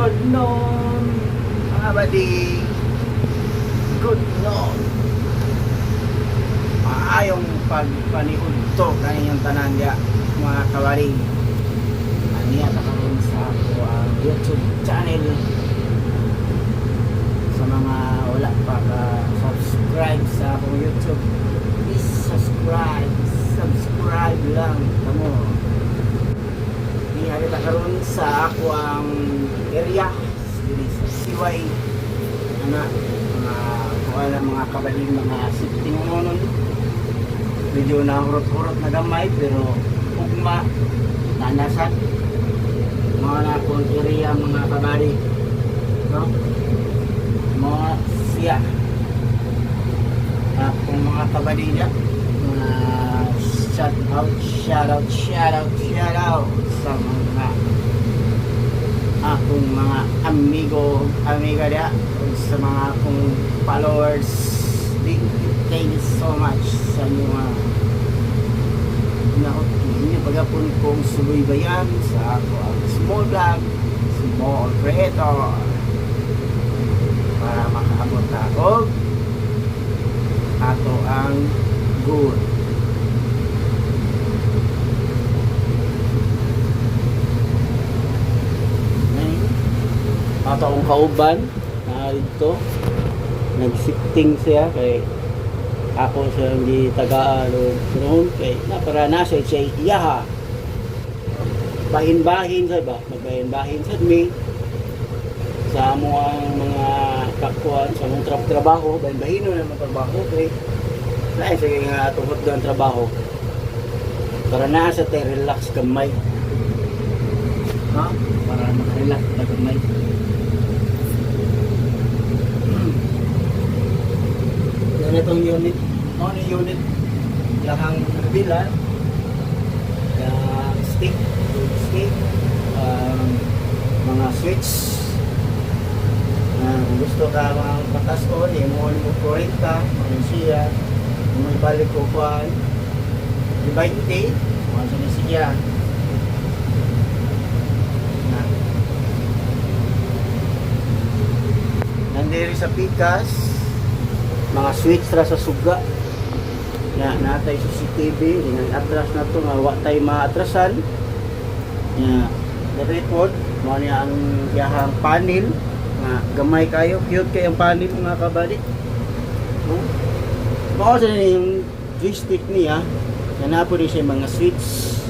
Good noon, mga buddy. Good noon. Maayong pagpanihod to kaninyong tanan dia, mga kawaring. Aniya karon sa ako ang YouTube channel. Sa mga wala pa ka-subscribe sa akong YouTube, please subscribe lang kamo. Niya kita karon sa ako ang area diri sa Siway ana mga kabalin, mga sitting nonon. Medyo na hurot-hurot na gamay pero ugma nanasan mga nakong area, mga kabali, no? Mga siya akong mga kabali niya, shout out sa mga akong mga amiga niya, sa mga akong followers. Thank you so much sa mga inyo pagapon kong subaybayan sa ako ang small vlog, small creator, para makaabot ako ato ang good. Ato ang kauban dito nagsifting siya kay ako sa hindi tagaan o noon kay para nasa siya iyaha bahin-bahin sa ba magbahin-bahin sa mi sa amo ang mga kakuan sa mong trabaho bahin-bahin na mga trabaho kay lain sa nga tungkol doon trabaho para nasa tayo relax kamay, ha? Para makarelax na kamay. Yan itong unit, unit lahang bilan stick, mga switch. Kung gusto ka mga patas o mo korenta siya, may balik ko pa di 20 mga siya nandiri sa pikas, mga switch ra sa suga ya natay CCTV dengan atras na to nga wa tay maatrasan ya. The report mo niya ang yahang panel nga gamay kayo, cute kay ang panel mga kabali. Mao sa yung joystick niya na napo siya mga switch.